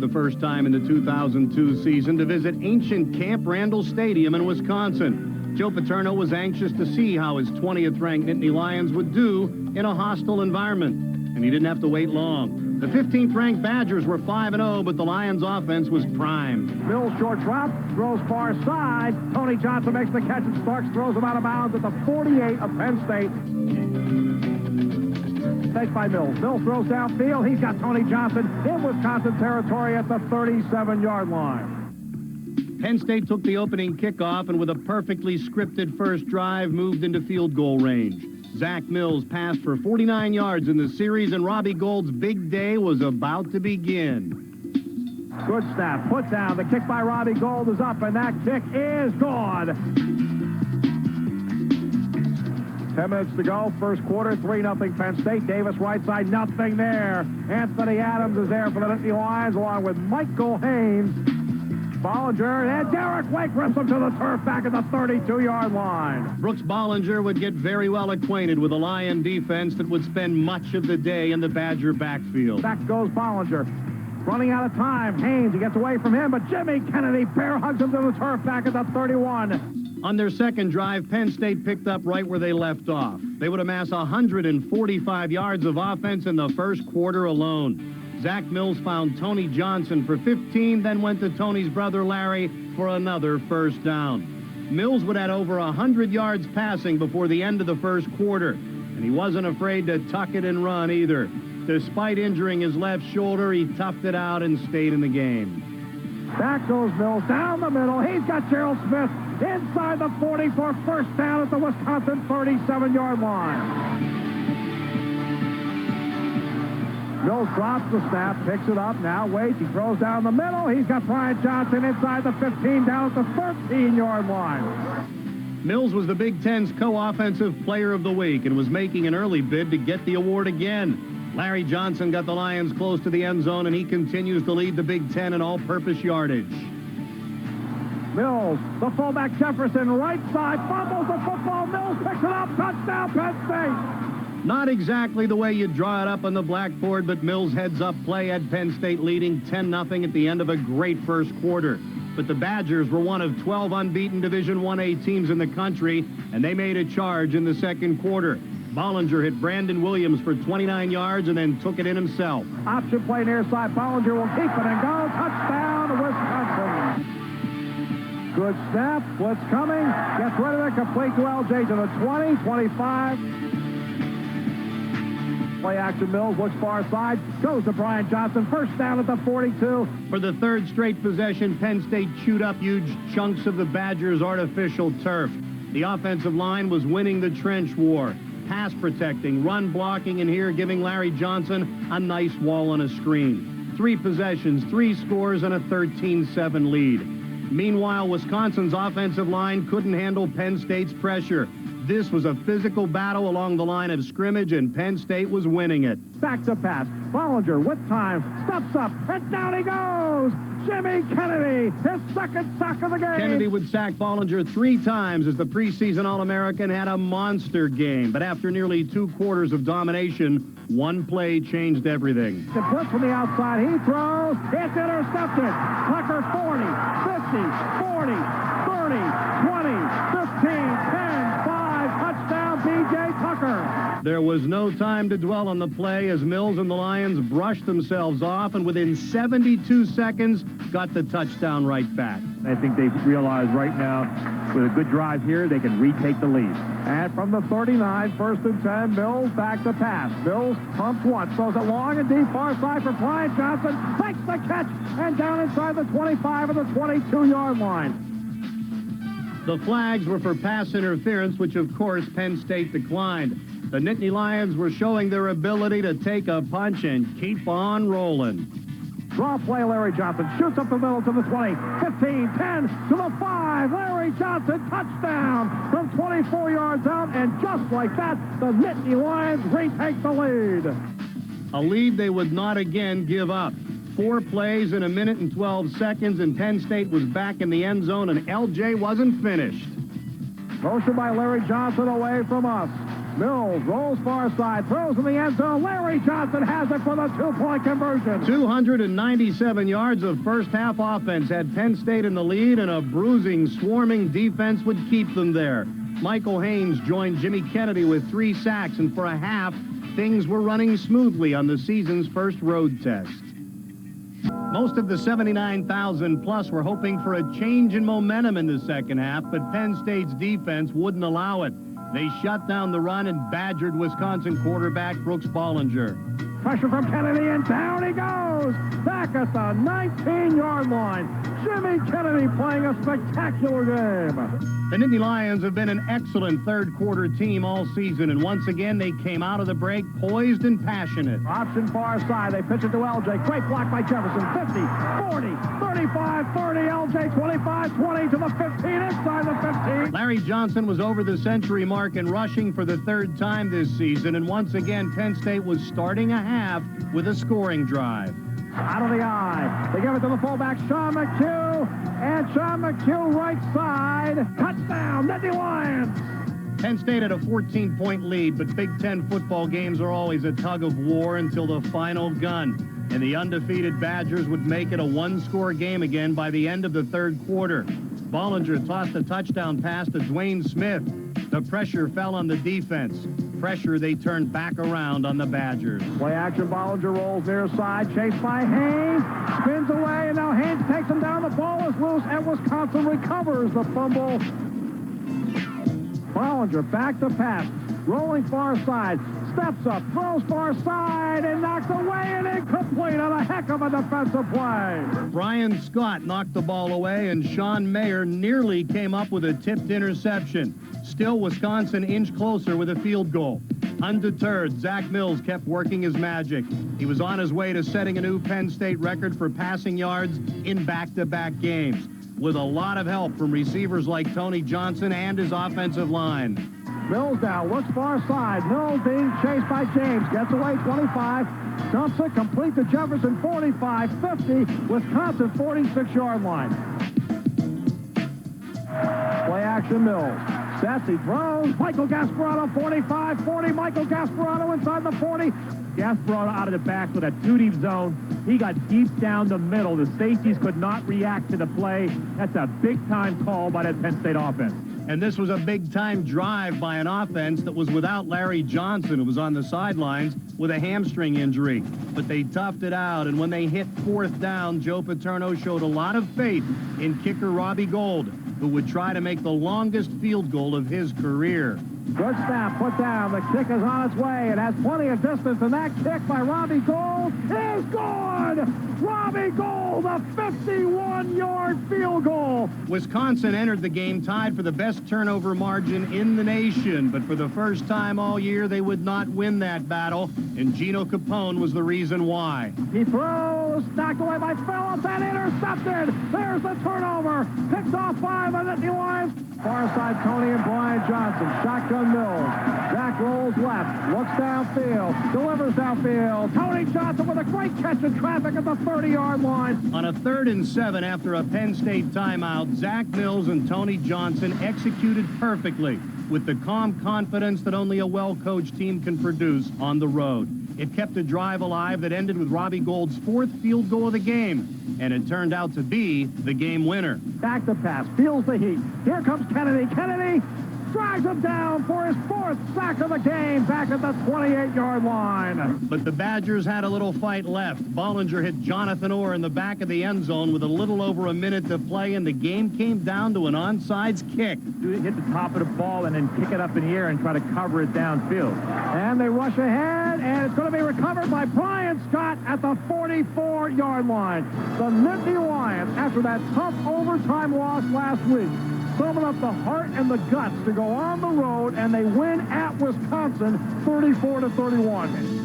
The first time in the 2002 season to visit ancient Camp Randall Stadium in Wisconsin. Joe Paterno was anxious to see how his 20th-ranked Nittany Lions would do in a hostile environment, and he didn't have to wait long. The 15th-ranked Badgers were 5-0, but the Lions' offense was primed. Mills short drop, throws far side. Tony Johnson makes the catch, and Starks throws him out of bounds at the 48 of Penn State. Take by Mills. Mills throws downfield. He's got Tony Johnson in Wisconsin territory at the 37-yard line. Penn State took the opening kickoff and with a perfectly scripted first drive moved into field goal range. Zach Mills passed for 49 yards in the series, and Robbie Gould's big day was about to begin. Good snap. Put down. The kick by Robbie Gould is up, and that kick is good. 10 minutes to go, first quarter, 3-0 Penn State. Davis right side, nothing there. Anthony Adams is there for the Nittany Lions, along with Michael Haynes. Bollinger, and Derek Wake rips him to the turf back at the 32-yard line. Brooks Bollinger would get very well acquainted with a Lion defense that would spend much of the day in the Badger backfield. Back goes Bollinger. Running out of time. Haynes, he gets away from him, but Jimmy Kennedy bear hugs him to the turf back at the 31. On their second drive, Penn State picked up right where they left off. They would amass 145 yards of offense in the first quarter alone. Zach Mills found Tony Johnson for 15, then went to Tony's brother Larry for another first down. Mills would add over 100 yards passing before the end of the first quarter, and he wasn't afraid to tuck it and run either. Despite injuring his left shoulder, he toughed it out and stayed in the game. Back goes Mills down the middle. He's got Gerald Smith inside the 40 for first down at the Wisconsin 37-yard line. Mills drops the snap, picks it up, now waits, he throws down the middle. He's got Brian Johnson inside the 15 down at the 13-yard line. Mills was the Big Ten's co-offensive player of the week and was making an early bid to get the award again. Larry Johnson got the Lions close to the end zone, and he continues to lead the Big Ten in all-purpose yardage. Mills, the fullback Jefferson, right side, fumbles the football. Mills picks it up, touchdown, Penn State. Not exactly the way you draw it up on the blackboard, but Mills' heads-up play had Penn State leading 10-0 at the end of a great first quarter. But the Badgers were one of 12 unbeaten Division 1A teams in the country, and they made a charge in the second quarter. Bollinger hit Brandon Williams for 29 yards and then took it in himself. Option play near side. Bollinger will keep it and go. Touchdown, Wisconsin. Good snap. Blitz coming. Gets rid of it. Complete to LJ to the 20, 25. Play action. Mills looks far side. Goes to Brian Johnson. First down at the 42. For the third straight possession, Penn State chewed up huge chunks of the Badgers' artificial turf. The offensive line was winning the trench war. Pass protecting, run blocking, and here giving Larry Johnson a nice wall on a screen. 3 possessions, 3 scores, and a 13-7 lead. Meanwhile, Wisconsin's offensive line couldn't handle Penn State's pressure. This was a physical battle along the line of scrimmage, and Penn State was winning it. Back to pass. Bollinger with time. Steps up, and down he goes. Jimmy Kennedy, his second sack of the game. Kennedy would sack Bollinger 3 times as the preseason All-American had a monster game. But after nearly 2 quarters of domination, one play changed everything. The blitz from the outside, he throws. It's intercepted. Tucker 40, 50, 40, 30, 20, 15, 10, 5. Touchdown, B.J. Tucker. There was no time to dwell on the play as Mills and the Lions brushed themselves off and within 72 seconds got the touchdown right back. I think they realize right now with a good drive here they can retake the lead. And from the 39, first and 10, Mills back to pass. Mills pumps once, throws it long and deep far side for Brian Johnson, makes the catch and down inside the 25 of the 22-yard line. The flags were for pass interference, which of course Penn State declined. The Nittany Lions were showing their ability to take a punch and keep on rolling. Draw play, Larry Johnson shoots up the middle to the 20, 15, 10, to the 5. Larry Johnson, touchdown from 24 yards out, and just like that, the Nittany Lions retake the lead. A lead they would not again give up. 4 plays in 1 minute and 12 seconds, and Penn State was back in the end zone, and LJ wasn't finished. Motion by Larry Johnson away from us. Mills rolls far side, throws in the end zone. Larry Johnson has it for the two-point conversion. 297 yards of first-half offense had Penn State in the lead, and a bruising, swarming defense would keep them there. Michael Haynes joined Jimmy Kennedy with 3 sacks, and for a half, things were running smoothly on the season's first road test. Most of the 79,000-plus were hoping for a change in momentum in the second half, but Penn State's defense wouldn't allow it. They shut down the run and badgered Wisconsin quarterback Brooks Bollinger. Pressure from Kennedy, and down he goes! Back at the 19-yard line. Jimmy Kennedy playing a spectacular game. The Nittany Lions have been an excellent third-quarter team all season, and once again they came out of the break poised and passionate. Option far side. They pitch it to LJ. Great block by Jefferson. 50, 40, 35, 30. LJ 25, 20 to the 15, inside the 15. Larry Johnson was over the century mark in rushing for the third time this season, and once again Penn State was starting a half with a scoring drive. Out of the eye. They give it to the fullback, Sean McHugh. And Sean McHugh right side. Touchdown, Nittany Lions. Penn State had a 14-point lead, but Big Ten football games are always a tug of war until the final gun. And the undefeated Badgers would make it a one-score game again by the end of the third quarter. Bollinger tossed a touchdown pass to Dwayne Smith. The pressure fell on the defense. Pressure they turned back around on the Badgers. Play action, Bollinger rolls near side, chased by Haynes, spins away, and now Haynes takes him down. The ball is loose, and Wisconsin recovers the fumble. Bollinger back to pass, rolling far side, steps up, throws far side, and knocks away, and incomplete on a heck of a defensive play. Brian Scott knocked the ball away, and Sean Mayer nearly came up with a tipped interception. Still, Wisconsin inched closer with a field goal. Undeterred, Zach Mills kept working his magic. He was on his way to setting a new Penn State record for passing yards in back-to-back games, with a lot of help from receivers like Tony Johnson and his offensive line. Mills down, looks far side. Mills being chased by James. Gets away, 25. Dumps it, complete to Jefferson, 45, 50. Wisconsin, 46-yard line. Play action, Mills. Sets, he throws. Michael Gasparotto, 45, 40. Michael Gasparotto inside the 40. Gasparotto out of the back with a two-deep zone. He got deep down the middle. The safeties could not react to the play. That's a big-time call by that Penn State offense. And this was a big-time drive by an offense that was without Larry Johnson, who was on the sidelines with a hamstring injury. But they toughed it out, and when they hit fourth down, Joe Paterno showed a lot of faith in kicker Robbie Gould, who would try to make the longest field goal of his career. Good snap, put down. The kick is on its way. It has plenty of distance, and that kick by Robbie Gould is good! Robbie Gould, a 51-yard field goal. Wisconsin entered the game tied for the best turnover margin in the nation, but for the first time all year, they would not win that battle, and Gino Capone was the reason why. He throws, knocked away by Phillips, and intercepted. There's the turnover. Picked off by the Nittany Lions. Far side, Tony and Brian Johnson. Shotgun Mills. Jack rolls left. Looks downfield. Delivers downfield. Tony Johnson with a great catch in traffic at the 30-yard line. On a 3rd and 7 after a Penn State timeout, Zach Mills and Tony Johnson executed perfectly with the calm confidence that only a well-coached team can produce on the road. It kept a drive alive that ended with Robbie Gould's 4th field goal of the game, and it turned out to be the game winner. Back to pass, feels the heat. Here comes Kennedy. Kennedy drives him down for his 4th sack of the game, back at the 28-yard line. But the Badgers had a little fight left. Bollinger hit Jonathan Orr in the back of the end zone with a little over a minute to play, and the game came down to an onside kick. Hit the top of the ball and then kick it up in the air and try to cover it downfield. And they rush ahead, and it's going to be recovered by Brian Scott at the 44-yard line. The Nittany Lions, after that tough overtime loss last week, summon up the heart and the guts to go on the road, and they win at Wisconsin 34-31.